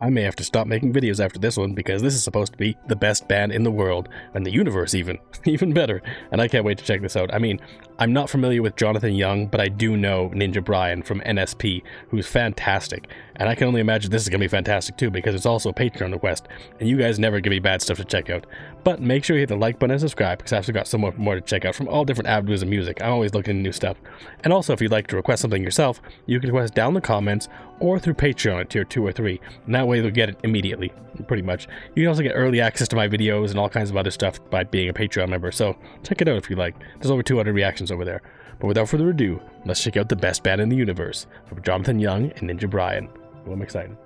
I may have to stop making videos after this one because this is supposed to be the best band in the world, and the universe even. Even better. And I can't wait to check this out. I mean, I'm not familiar with Jonathan Young, but I do know Ninja Brian from NSP, who's fantastic. And I can only imagine this is going to be fantastic too, because it's also a Patreon request, and you guys never give me bad stuff to check out. But make sure you hit the like button and subscribe, because I've still got so much more to check out from all different avenues of music. I'm always looking into new stuff. And also, if you'd like to request something yourself, you can request down in the comments, or through Patreon at tier 2 or 3, and that way you'll get it immediately, pretty much. You can also get early access to my videos and all kinds of other stuff by being a Patreon member, so check it out if you like. There's over 200 reactions over there. But without further ado, let's check out the best band in the universe, from Jonathan Young and Ninja Brian. Oh, I'm excited.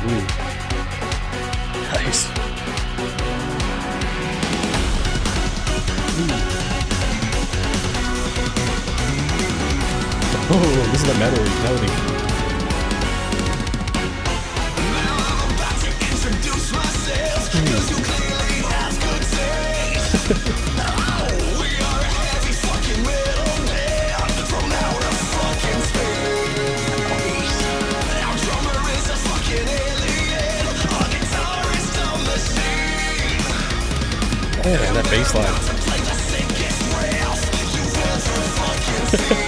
Ooh. Nice. Ooh. Oh, this is the melody. Now I'm about to introduce myself, 'cause you clearly have good taste. We are a heavy fucking metal band from outer fucking space. Our drummer is a fucking alien, our guitarist a machine. Yeah, that bass line. To play the sickest riff you've ever fucking seen.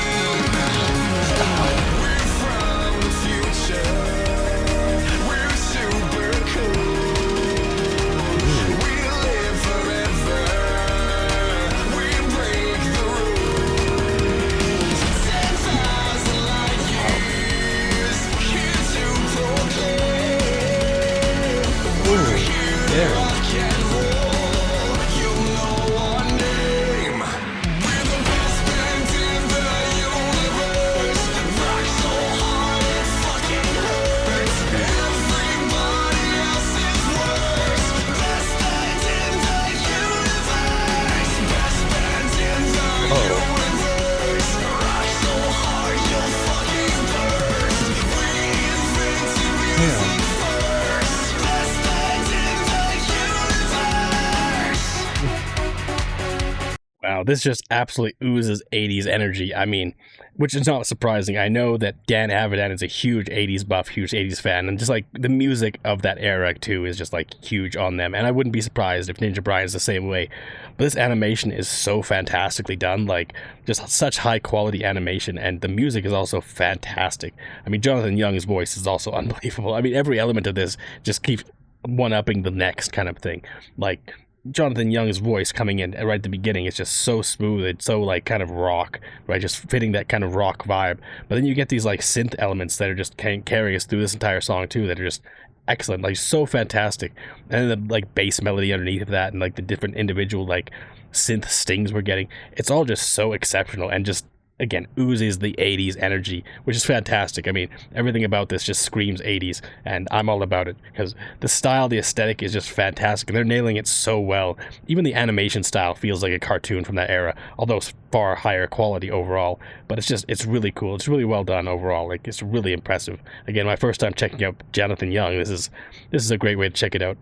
Wow, this just absolutely oozes 80s energy. I mean, which is not surprising. I know that Dan Avidan is a huge 80s buff, huge 80s fan, and just like the music of that era too is just like huge on them. And I wouldn't be surprised if Ninja Brian is the same way. But this animation is so fantastically done, like just such high quality animation, and the music is also fantastic. I mean, Jonathan Young's voice is also unbelievable. I mean, every element of this just keeps one-upping the next kind of thing. Like Jonathan Young's voice coming in right at the beginning is just so smooth. It's so like kind of rock, right? Just fitting that kind of rock vibe. But then you get these like synth elements that are just carrying us through this entire song too, that are just excellent, like so fantastic. And then the like bass melody underneath of that, and like the different individual like synth stings we're getting. It's all just so exceptional and just, again, oozes the 80s energy, which is fantastic. I mean, everything about this just screams 80s, and I'm all about it, because the style, the aesthetic is just fantastic, and they're nailing it so well. Even the animation style feels like a cartoon from that era, although it's far higher quality overall, but it's really cool. It's really well done overall. Like, it's really impressive. Again, my first time checking out Jonathan Young. This is a great way to check it out.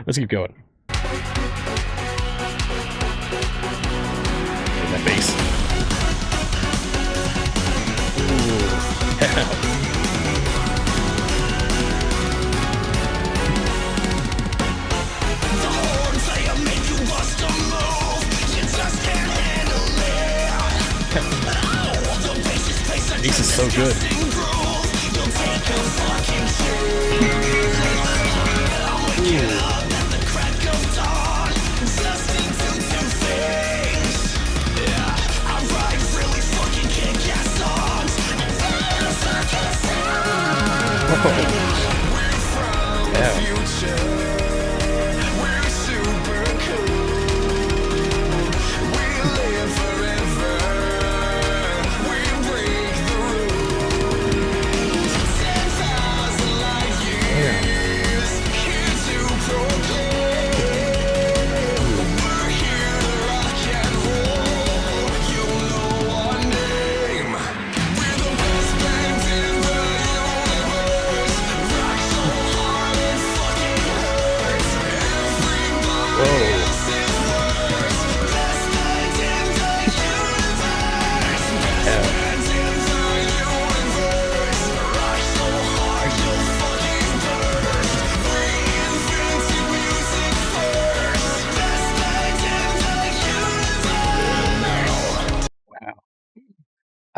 Let's keep going. That bass. This is so good.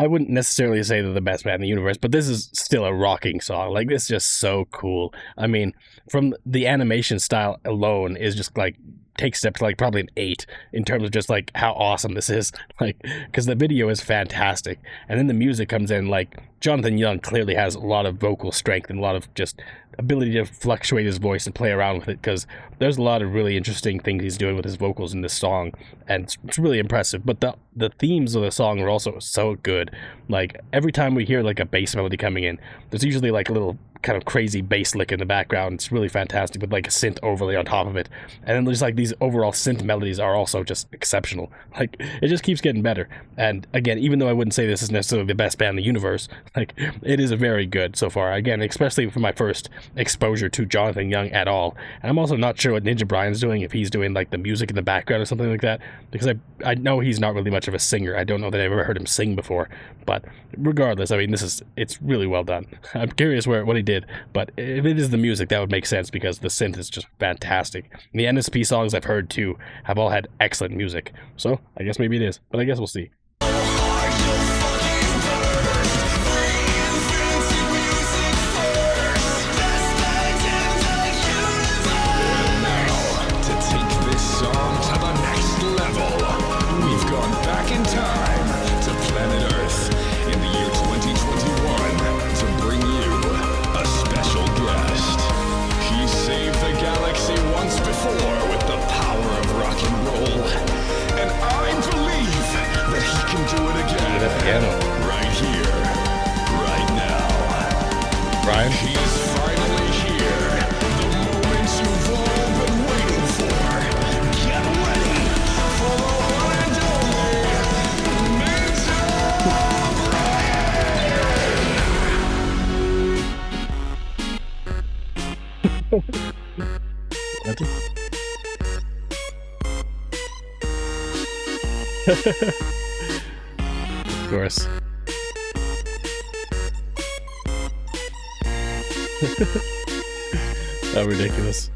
I wouldn't necessarily say they're the best band in the universe, but this is still a rocking song. Like, this is just so cool. I mean, from the animation style alone is just like takes it up to like probably an 8 in terms of just like how awesome this is. Like, because the video is fantastic, and then the music comes in. Like, Jonathan Young clearly has a lot of vocal strength and a lot of just ability to fluctuate his voice and play around with it, because there's a lot of really interesting things he's doing with his vocals in this song, and it's really impressive. But the themes of the song are also so good. Like, every time we hear like a bass melody coming in, there's usually like a little kind of crazy bass lick in the background. It's really fantastic with like a synth overlay on top of it, and then there's like these overall synth melodies are also just exceptional. Like, it just keeps getting better. And again, even though I wouldn't say this is necessarily the best band in the universe, like, it is very good so far. Again, especially for my first exposure to Jonathan Young at all. And I'm also not sure what Ninja Brian's doing, if he's doing like the music in the background or something like that, because I know he's not really much of a singer. I don't know that I've ever heard him sing before, but regardless, I mean, it's really well done. I'm curious what he did, but if it is the music, that would make sense, because the synth is just fantastic. The NSP songs I've heard too have all had excellent music, so I guess maybe it is, but I guess we'll see. In time to planet Earth in the year 2021 to bring you a special guest. He saved the galaxy once before with the power of rock and roll, and I believe that he can do it again. Right here, right now. Brian? He's finally here. The moment you've all been waiting for. Get ready for the one and only That's it. Of course. How ridiculous.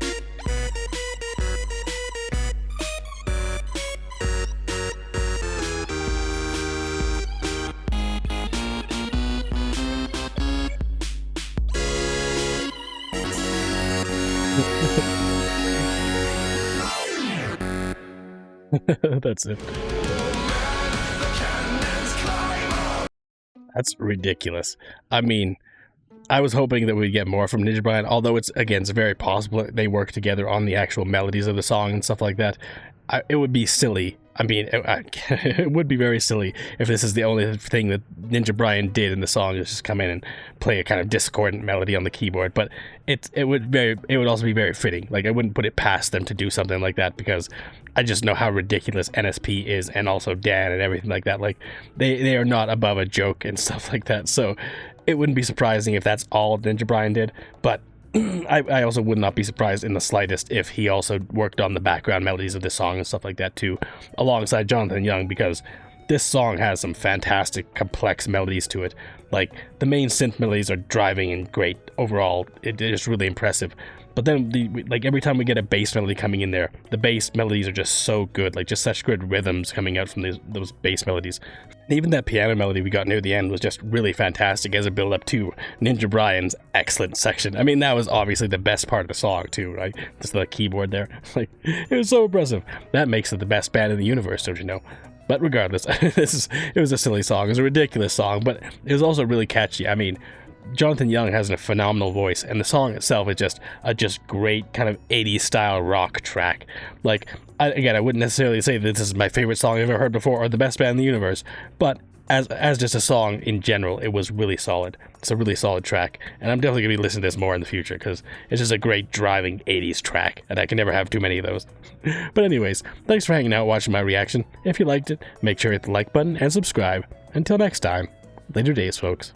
That's it. That's ridiculous. I mean, I was hoping that we'd get more from Ninja Brian, although it's very possible that they work together on the actual melodies of the song and stuff like that. It would be silly. I mean, it would be very silly if this is the only thing that Ninja Brian did in the song, is just come in and play a kind of discordant melody on the keyboard. But it would also be very fitting. Like, I wouldn't put it past them to do something like that, because I just know how ridiculous NSP is, and also Dan and everything like that. Like, they are not above a joke and stuff like that. So it wouldn't be surprising if that's all Ninja Brian did. But I also would not be surprised in the slightest if he also worked on the background melodies of this song and stuff like that too, alongside Jonathan Young, because this song has some fantastic, complex melodies to it. Like, the main synth melodies are driving and great overall. It is really impressive. But then, like, every time we get a bass melody coming in there, the bass melodies are just so good. Like, just such good rhythms coming out from those bass melodies. Even that piano melody we got near the end was just really fantastic as a build-up to Ninja Brian's excellent section. I mean, that was obviously the best part of the song too, right? Just the keyboard there. Like, it was so impressive. That makes it the best band in the universe, don't you know? But regardless, it was a silly song. It was a ridiculous song, but it was also really catchy. I mean, Jonathan Young has a phenomenal voice, and the song itself is just a great kind of 80s style rock track. Like, I wouldn't necessarily say that this is my favorite song I've ever heard before or the best band in the universe, but as just a song in general, it was really solid. It's a really solid track, and I'm definitely gonna be listening to this more in the future, because it's just a great driving 80s track, and I can never have too many of those. But anyways, thanks for hanging out watching my reaction. If you liked it, make sure to hit the like button and subscribe. Until next time, later days, folks.